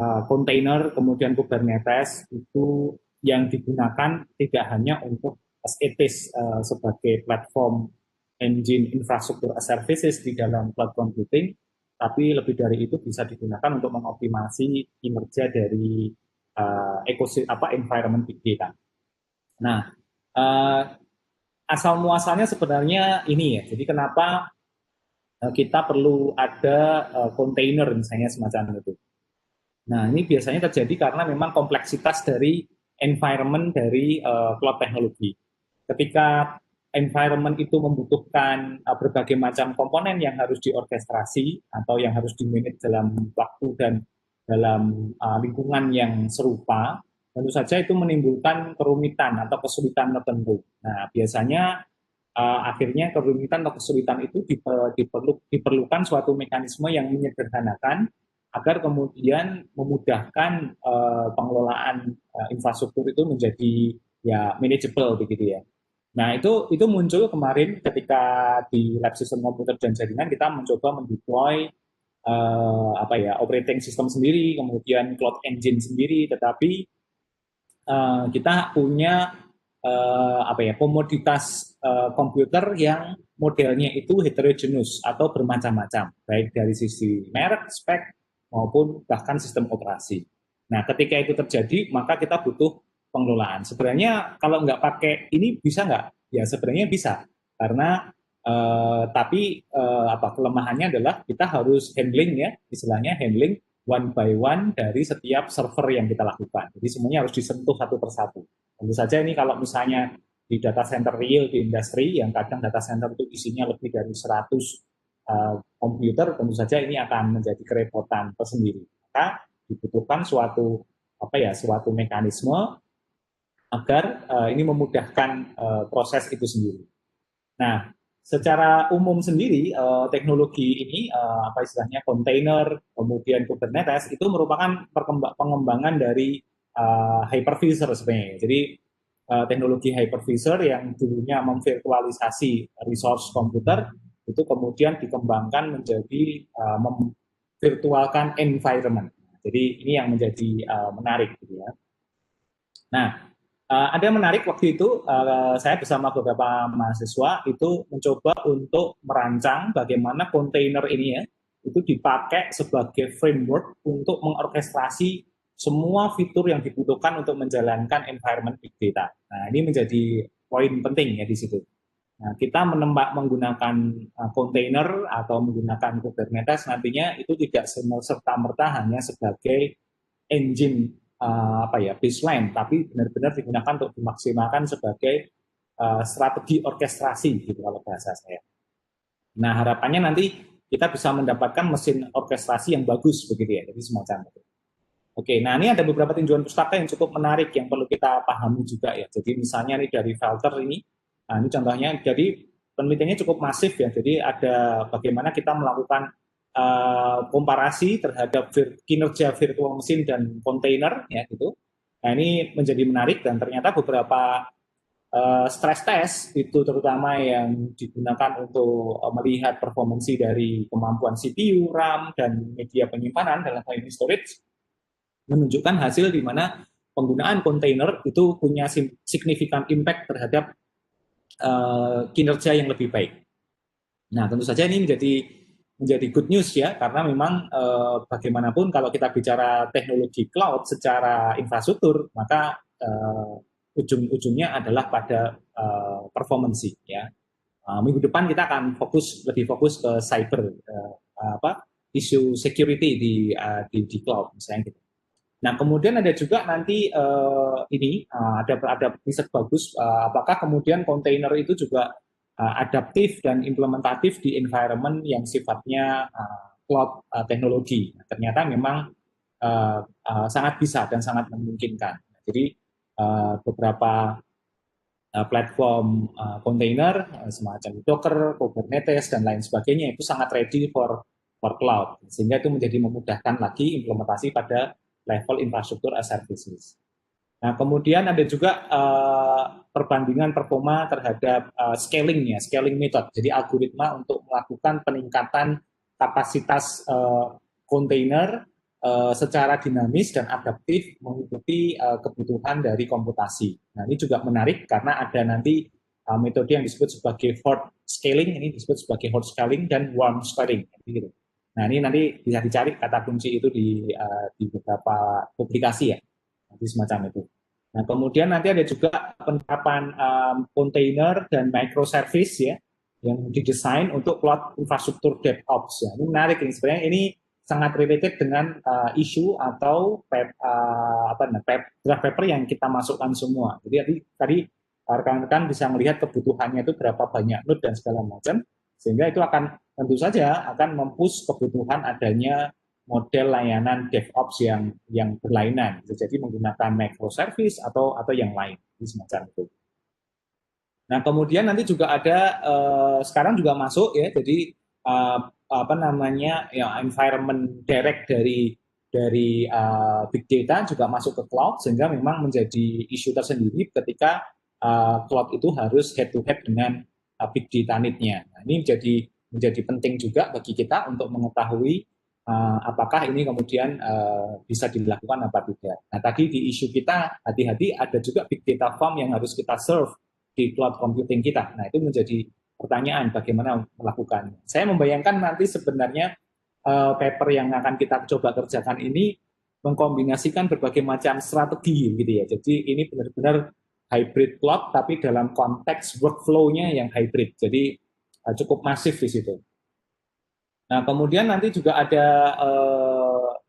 Container, kemudian Kubernetes itu yang digunakan tidak hanya untuk as it is sebagai platform engine infrastruktur as services di dalam cloud computing, tapi lebih dari itu bisa digunakan untuk mengoptimasi kinerja dari ekosistem environment big data. Nah, uh, asal muasalnya sebenarnya ini ya. Jadi kenapa kita perlu ada container misalnya semacam itu. Nah, ini biasanya terjadi karena memang kompleksitas dari environment dari cloud teknologi. Ketika environment itu membutuhkan berbagai macam komponen yang harus diorkestrasi atau yang harus dimanage dalam waktu dan dalam lingkungan yang serupa, tentu saja itu menimbulkan kerumitan atau kesulitan tertentu. Nah, biasanya akhirnya kerumitan atau kesulitan itu diperlukan suatu mekanisme yang menyederhanakan agar kemudian memudahkan pengelolaan infrastruktur itu menjadi ya manageable begitu ya. Nah, itu muncul kemarin ketika di lab sistem komputer dan jaringan kita mencoba mendeploy operating system sendiri, kemudian cloud engine sendiri, tetapi kita punya komoditas komputer yang modelnya itu heterogeneous atau bermacam-macam, baik dari sisi merek, spek, maupun bahkan sistem operasi. Nah, ketika itu terjadi, maka kita butuh pengelolaan. Sebenarnya kalau nggak pakai ini bisa nggak? Ya sebenarnya bisa, karena kelemahannya adalah kita harus handling ya, istilahnya handling one by one dari setiap server yang kita lakukan. Jadi semuanya harus disentuh satu persatu. Tentu saja ini kalau misalnya di data center real di industri yang kadang data center itu isinya lebih dari 100 komputer, tentu saja ini akan menjadi kerepotan tersendiri. Maka dibutuhkan suatu mekanisme agar ini memudahkan proses itu sendiri. Nah, secara umum sendiri teknologi ini istilahnya container kemudian Kubernetes itu merupakan pengembangan dari hypervisor sebenarnya. Jadi teknologi hypervisor yang dulunya memvirtualisasi resource komputer itu kemudian dikembangkan menjadi memvirtualkan environment. Jadi ini yang menjadi menarik gitu ya. Nah, ada yang menarik waktu itu saya bersama beberapa mahasiswa itu mencoba untuk merancang bagaimana kontainer ini ya itu dipakai sebagai framework untuk mengorkestrasi semua fitur yang dibutuhkan untuk menjalankan environment big data. Nah, ini menjadi poin penting ya di situ. Nah, kita menggunakan kontainer atau menggunakan Kubernetes nantinya itu tidak serta-merta hanya sebagai engine baseline, tapi benar-benar digunakan untuk dimaksimalkan sebagai strategi orkestrasi gitu kalau bahasa saya. Nah, harapannya nanti kita bisa mendapatkan mesin orkestrasi yang bagus begitu ya, jadi semacam itu. Oke, nah ini ada beberapa tinjauan pustaka yang cukup menarik yang perlu kita pahami juga ya. Jadi misalnya nih dari Velter ini, nah ini contohnya, jadi penelitiannya cukup masif ya. Jadi ada bagaimana kita melakukan komparasi terhadap kinerja virtual mesin dan kontainer ya gitu. Nah ini menjadi menarik dan ternyata beberapa stress test itu terutama yang digunakan untuk melihat performansi dari kemampuan CPU, RAM, dan media penyimpanan dalam hal ini storage menunjukkan hasil di mana penggunaan kontainer itu punya signifikan impact terhadap kinerja yang lebih baik. Nah, tentu saja ini menjadi good news ya, karena memang bagaimanapun kalau kita bicara teknologi cloud secara infrastruktur, maka ujung-ujungnya adalah pada performansi ya. Minggu depan kita akan lebih fokus ke cyber isu security di cloud misalnya gitu. Nah, kemudian ada juga nanti ada riset bagus apakah kemudian kontainer itu juga adaptif dan implementatif di environment yang sifatnya cloud teknologi. Nah, ternyata memang sangat bisa dan sangat memungkinkan. Jadi beberapa platform kontainer semacam Docker, Kubernetes dan lain sebagainya itu sangat ready for cloud, sehingga itu menjadi memudahkan lagi implementasi pada level infrastruktur as services. Nah, kemudian ada juga perbandingan performa terhadap scaling method. Jadi algoritma untuk melakukan peningkatan kapasitas kontainer secara dinamis dan adaptif mengikuti kebutuhan dari komputasi. Nah, ini juga menarik karena ada nanti metode yang disebut sebagai hot scaling, ini disebut sebagai hot scaling dan warm scaling. Gitu. Nah, ini nanti bisa dicari kata kunci itu di beberapa publikasi ya, nanti semacam itu. Nah, kemudian nanti ada juga penerapan container dan microservice ya, yang didesain untuk cloud infrastruktur DevOps. Ya. Ini menarik ini sebenarnya ini sangat related dengan isu atau draft paper yang kita masukkan semua. Jadi tadi rekan-rekan bisa melihat kebutuhannya itu berapa banyak node dan segala macam, sehingga itu akan tentu saja akan mempush kebutuhan adanya model layanan DevOps yang berlainan. Jadi menggunakan microservice atau yang lain, semacam itu. Nah, kemudian nanti juga ada sekarang juga masuk ya, jadi environment direct dari big data juga masuk ke cloud, sehingga memang menjadi isu tersendiri ketika cloud itu harus head to head dengan big data need-nya. Nah, ini menjadi penting juga bagi kita untuk mengetahui apakah ini kemudian bisa dilakukan apa tidak. Nah, tadi di isu kita hati-hati ada juga big data farm yang harus kita serve di cloud computing kita. Nah, itu menjadi pertanyaan bagaimana melakukannya. Saya membayangkan nanti sebenarnya paper yang akan kita coba kerjakan ini mengkombinasikan berbagai macam strategi gitu ya. Jadi ini benar-benar hybrid cloud tapi dalam konteks workflow-nya yang hybrid. Jadi cukup masif di situ. Nah, kemudian nanti juga ada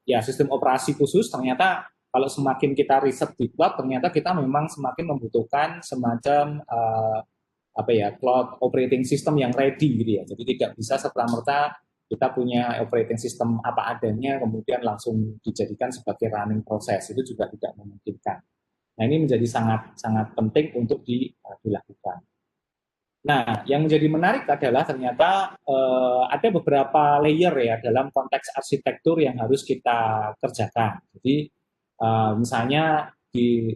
ya sistem operasi khusus. Ternyata kalau semakin kita riset di cloud, ternyata kita memang semakin membutuhkan semacam cloud operating system yang ready gitu ya. Jadi tidak bisa serta-merta kita punya operating system apa adanya kemudian langsung dijadikan sebagai running proses, itu juga tidak memungkinkan. Nah, ini menjadi sangat penting untuk dilakukan. Nah, yang menjadi menarik adalah ternyata ada beberapa layer ya dalam konteks arsitektur yang harus kita kerjakan. Jadi misalnya di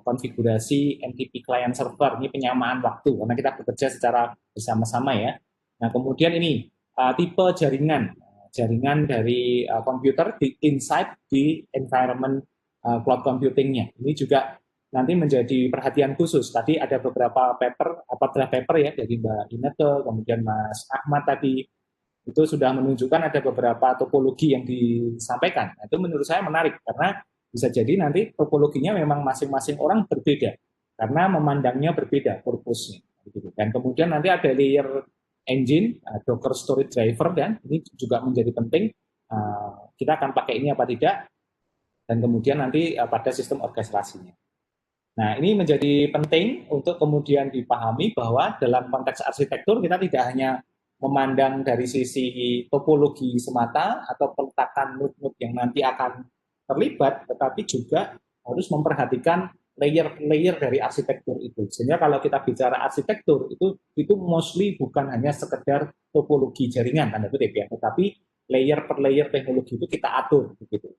konfigurasi MTP client server, ini penyamaan waktu karena kita bekerja secara bersama-sama ya. Nah, kemudian ini tipe jaringan dari komputer inside di environment cloud computing-nya. Ini juga nanti menjadi perhatian khusus. Tadi ada beberapa draft paper ya dari Mbak Ineke, kemudian Mas Ahmad tadi, itu sudah menunjukkan ada beberapa topologi yang disampaikan. Nah, itu menurut saya menarik karena bisa jadi nanti topologinya memang masing-masing orang berbeda karena memandangnya berbeda purpose-nya. Dan kemudian nanti ada layer engine, Docker storage driver, dan ini juga menjadi penting. Kita akan pakai ini apa tidak, dan kemudian nanti pada sistem orkestrasinya. Nah, ini menjadi penting untuk kemudian dipahami bahwa dalam konteks arsitektur kita tidak hanya memandang dari sisi topologi semata atau peletakan node-node yang nanti akan terlibat, tetapi juga harus memperhatikan layer-layer dari arsitektur itu. Sehingga kalau kita bicara arsitektur itu mostly bukan hanya sekedar topologi jaringan tanda kutip ya, tetapi layer per layer teknologi itu kita atur begitu.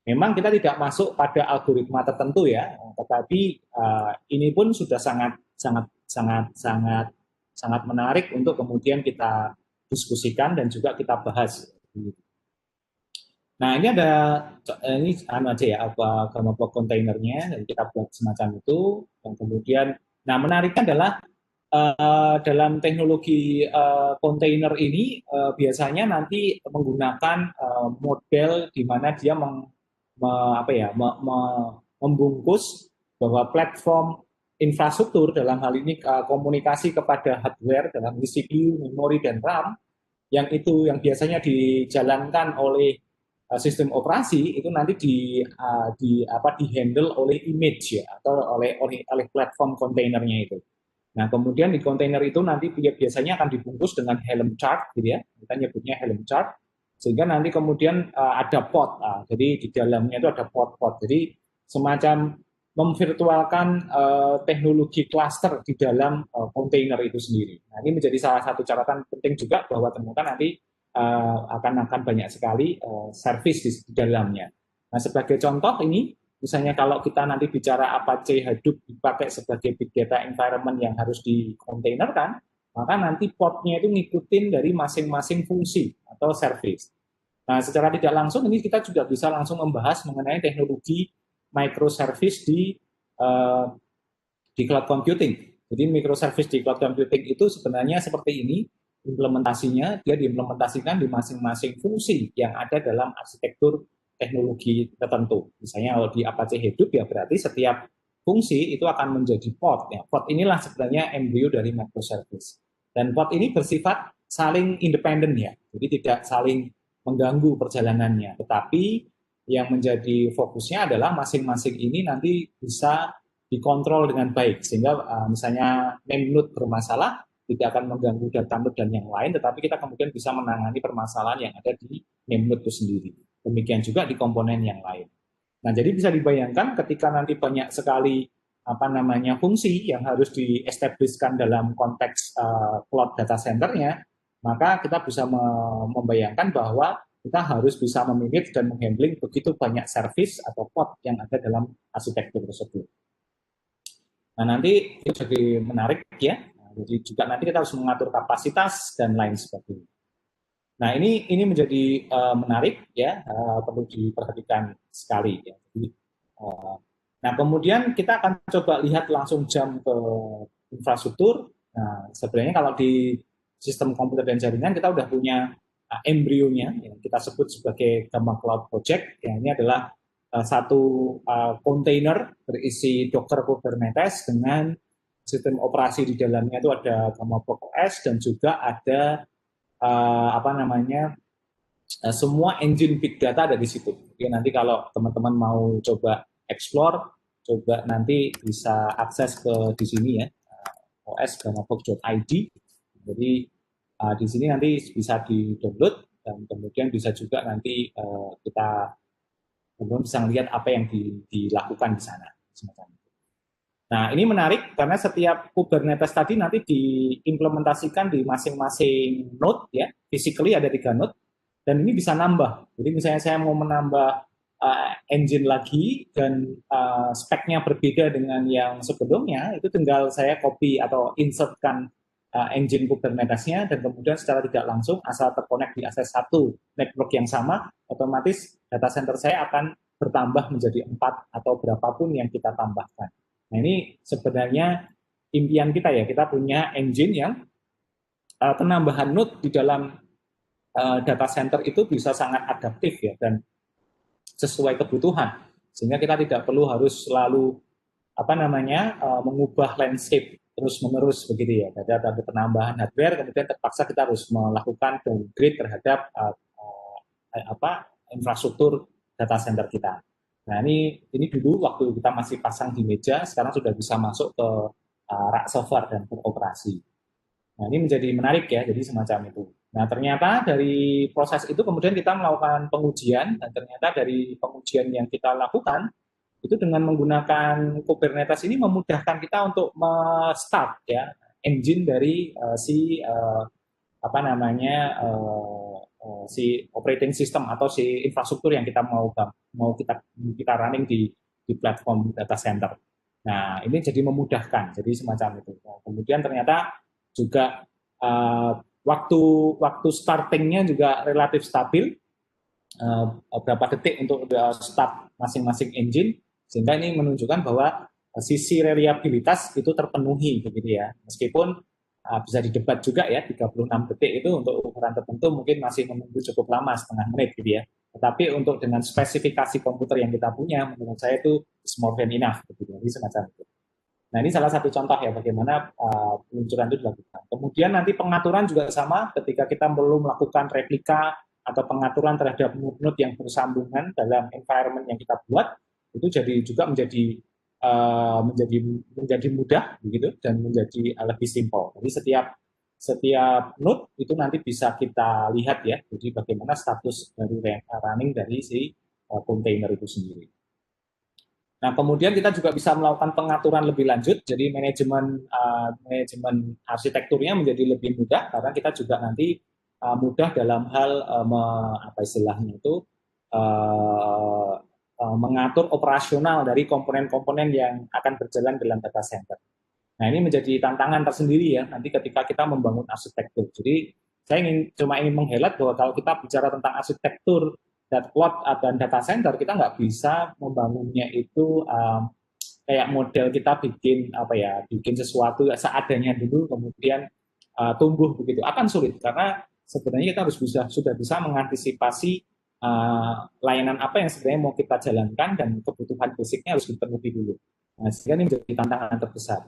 Memang kita tidak masuk pada algoritma tertentu ya, tetapi ini pun sudah sangat menarik untuk kemudian kita diskusikan dan juga kita bahas. Nah, ini ada gambar kontainernya, dan kita buat semacam itu. Dan kemudian, nah menariknya adalah dalam teknologi kontainer ini biasanya nanti menggunakan model di mana dia membungkus bahwa platform infrastruktur dalam hal ini komunikasi kepada hardware dalam CPU, memori dan RAM yang biasanya dijalankan oleh sistem operasi itu nanti di-handle oleh image ya atau oleh platform kontainernya itu. Nah, kemudian di kontainer itu nanti biasanya akan dibungkus dengan Helm chart gitu ya. Kita nyebutnya Helm chart. Sehingga nanti kemudian ada pod, jadi di dalamnya itu ada pod-pod. Jadi semacam memvirtualkan teknologi cluster di dalam kontainer itu sendiri. Nah, ini menjadi salah satu catatan penting juga bahwa ternyata nanti akan banyak sekali service di dalamnya. Nah, sebagai contoh ini, misalnya kalau kita nanti bicara Apache Hadoop dipakai sebagai big data environment yang harus dikontainerkan, maka nanti podnya itu ngikutin dari masing-masing fungsi atau service. Nah, secara tidak langsung ini kita juga bisa langsung membahas mengenai teknologi microservice uh, di cloud computing. Jadi microservice di cloud computing itu sebenarnya seperti ini implementasinya, dia diimplementasikan di masing-masing fungsi yang ada dalam arsitektur teknologi tertentu. Misalnya kalau di Apache Hadoop ya berarti setiap fungsi itu akan menjadi pod. Ya, pod inilah sebenarnya embrio dari microservice. Dan pod ini bersifat saling independen ya, jadi tidak saling mengganggu perjalanannya. Tetapi yang menjadi fokusnya adalah masing-masing ini nanti bisa dikontrol dengan baik, sehingga misalnya name node bermasalah, tidak akan mengganggu data node dan yang lain, tetapi kita kemudian bisa menangani permasalahan yang ada di name node itu sendiri. Demikian juga di komponen yang lain. Nah, jadi bisa dibayangkan ketika nanti banyak sekali fungsi yang harus di-establishkan dalam konteks cloud data center-nya, maka kita bisa membayangkan bahwa kita harus bisa memanage dan menghandling begitu banyak service atau pod yang ada dalam arsitektur tersebut. Nah, nanti itu jadi menarik ya. Jadi juga nanti kita harus mengatur kapasitas dan lain sebagainya. Nah, ini menjadi menarik ya, perlu diperhatikan sekali ya. Jadi, nah, kemudian kita akan coba lihat langsung jam ke infrastruktur. Nah, sebenarnya kalau di sistem komputer dan jaringan kita udah punya embrionya yang kita sebut sebagai Gamma Cloud Project. Ya, ini adalah satu kontainer berisi Docker Kubernetes dengan sistem operasi di dalamnya itu ada Gamma Block OS dan juga ada semua engine big data ada di situ. Jadi nanti kalau teman-teman mau coba explore, coba nanti bisa akses ke di sini ya, os.gammabox.id. Jadi di sini nanti bisa di-download dan kemudian bisa juga nanti kita kemudian bisa melihat apa yang dilakukan di sana. Semacam itu. Nah, ini menarik karena setiap Kubernetes tadi nanti diimplementasikan di masing-masing node ya, physically ada 3 node dan ini bisa nambah. Jadi misalnya saya mau menambah engine lagi dan speknya berbeda dengan yang sebelumnya, itu tinggal saya copy atau insertkan engine Kubernetes-nya dan kemudian secara tidak langsung asal terkonek di akses satu network yang sama, otomatis data center saya akan bertambah menjadi 4 atau berapapun yang kita tambahkan. Nah, ini sebenarnya impian kita ya, kita punya engine yang penambahan node di dalam data center itu bisa sangat adaptif ya dan sesuai kebutuhan, sehingga kita tidak perlu harus selalu mengubah landscape terus menerus begitu ya. Ada penambahan hardware, kemudian terpaksa kita harus melakukan downgrade terhadap infrastruktur data center kita. Nah, ini dulu waktu kita masih pasang di meja, sekarang sudah bisa masuk ke rak server dan beroperasi. Nah, ini menjadi menarik ya, jadi semacam itu. Nah, ternyata dari proses itu kemudian kita melakukan pengujian, dan ternyata dari pengujian yang kita lakukan, itu dengan menggunakan Kubernetes ini memudahkan kita untuk start ya engine dari si operating system atau si infrastruktur yang kita mau kita running di platform data center. Nah, ini jadi memudahkan, jadi semacam itu. Nah, kemudian ternyata juga waktu startingnya juga relatif stabil, berapa detik untuk start masing-masing engine, sehingga ini menunjukkan bahwa sisi reliabilitas itu terpenuhi begitu ya. Meskipun bisa didebat juga ya, 36 detik itu untuk ukuran tertentu mungkin masih menunggu cukup lama, setengah menit gitu ya. Tetapi untuk dengan spesifikasi komputer yang kita punya, menurut saya itu more than enough gitu. Jadi semacam itu. Nah, ini salah satu contoh ya bagaimana peluncuran itu dilakukan. Kemudian nanti pengaturan juga sama ketika kita perlu melakukan replika atau pengaturan terhadap node-node yang bersambungan dalam environment yang kita buat, itu juga menjadi mudah begitu dan menjadi lebih simpel. Jadi setiap node itu nanti bisa kita lihat ya, jadi bagaimana status dari running dari si container itu sendiri. Nah, kemudian kita juga bisa melakukan pengaturan lebih lanjut, jadi manajemen arsitekturnya menjadi lebih mudah karena kita juga nanti mudah dalam hal mengatur operasional dari komponen-komponen yang akan berjalan dalam data center. Nah, ini menjadi tantangan tersendiri ya nanti ketika kita membangun arsitektur. Jadi saya cuma ingin menghighlight bahwa kalau kita bicara tentang arsitektur cloud dan data center, kita nggak bisa membangunnya itu kayak model kita bikin apa ya, bikin sesuatu seadanya dulu kemudian tumbuh begitu, akan sulit karena sebenarnya kita harus sudah bisa mengantisipasi layanan apa yang sebenarnya mau kita jalankan dan kebutuhan basicnya harus dipenuhi dulu. Nah, sehingga ini menjadi tantangan terbesar.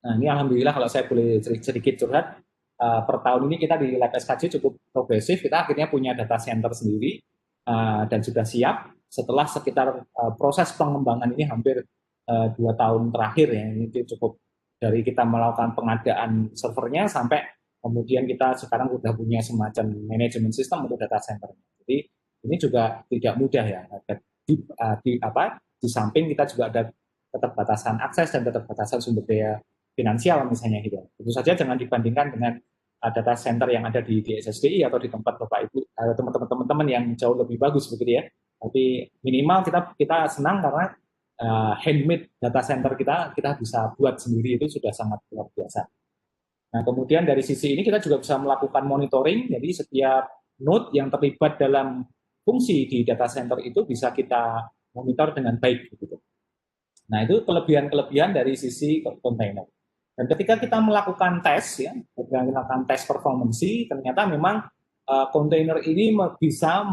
Nah, ini alhamdulillah kalau saya boleh sedikit curhat, per tahun ini kita di Lab SKJ cukup progresif, kita akhirnya punya data center sendiri dan sudah siap setelah sekitar proses pengembangan ini hampir 2 tahun terakhir ya, ini cukup dari kita melakukan pengadaan servernya sampai kemudian kita sekarang sudah punya semacam manajemen sistem untuk data center. Jadi ini juga tidak mudah ya. Di samping kita juga ada keterbatasan akses dan keterbatasan sumber daya finansial misalnya gitu. Tentu saja jangan dibandingkan dengan data center yang ada di SSDI atau di tempat Bapak Ibu atau teman-teman yang jauh lebih bagus begitu ya. Tapi minimal kita senang karena handmade data center kita bisa buat sendiri, itu sudah sangat luar biasa. Nah, kemudian dari sisi ini kita juga bisa melakukan monitoring, jadi setiap node yang terlibat dalam fungsi di data center itu bisa kita monitor dengan baik gitu. Nah, itu kelebihan-kelebihan dari sisi kontainer. Dan ketika kita melakukan tes ya, melakukan tes performance, ternyata memang kontainer ini bisa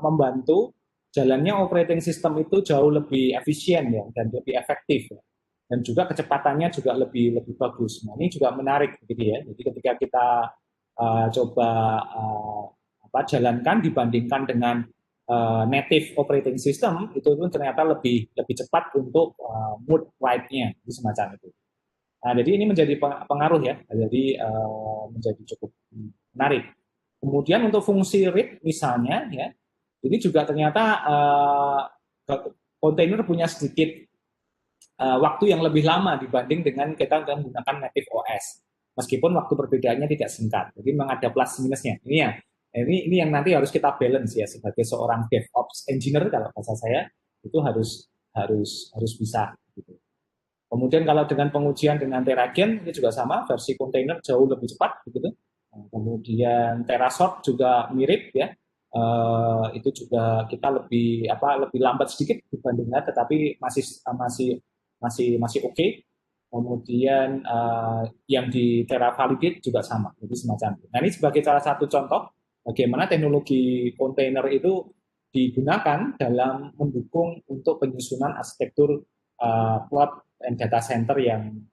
membantu jalannya operating system itu jauh lebih efisien ya, dan lebih efektif ya. Dan juga kecepatannya juga lebih bagus. Nah, ini juga menarik gitu ya. Jadi ketika kita coba jalankan dibandingkan dengan native operating system, itu pun ternyata lebih cepat untuk mood write-nya, semacam itu. Nah, jadi ini menjadi pengaruh ya, jadi menjadi cukup menarik. Kemudian untuk fungsi read misalnya ya, ini juga ternyata kontainer punya sedikit waktu yang lebih lama dibanding dengan kita menggunakan native OS. Meskipun waktu perbedaannya tidak singkat. Jadi memang ada plus minusnya. Ini yang nanti harus kita balance ya sebagai seorang DevOps engineer kalau bahasa saya, itu harus bisa gitu. Kemudian kalau dengan pengujian dengan Terragen ini juga sama, versi kontainer jauh lebih cepat begitu. Kemudian Terasort juga mirip ya. Itu juga kita lebih lambat sedikit dibandingkan, tetapi masih oke. Kemudian yang di Terravalidate juga sama, jadi semacam itu. Nah, ini sebagai salah satu contoh bagaimana teknologi kontainer itu digunakan dalam mendukung untuk penyusunan arsitektur cloud and data center yang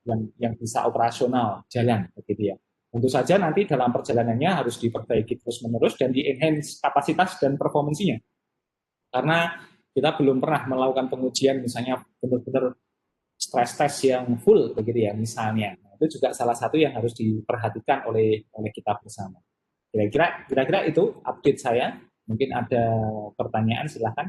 bisa operasional jalan begitu ya. Tentu saja nanti dalam perjalanannya harus diperbaiki terus-menerus dan di-enhance kapasitas dan performansinya. Karena kita belum pernah melakukan pengujian misalnya benar-benar stress test yang full begitu ya misalnya. Nah, itu juga salah satu yang harus diperhatikan oleh kita bersama. Kira-kira itu update saya. Mungkin ada pertanyaan, silahkan.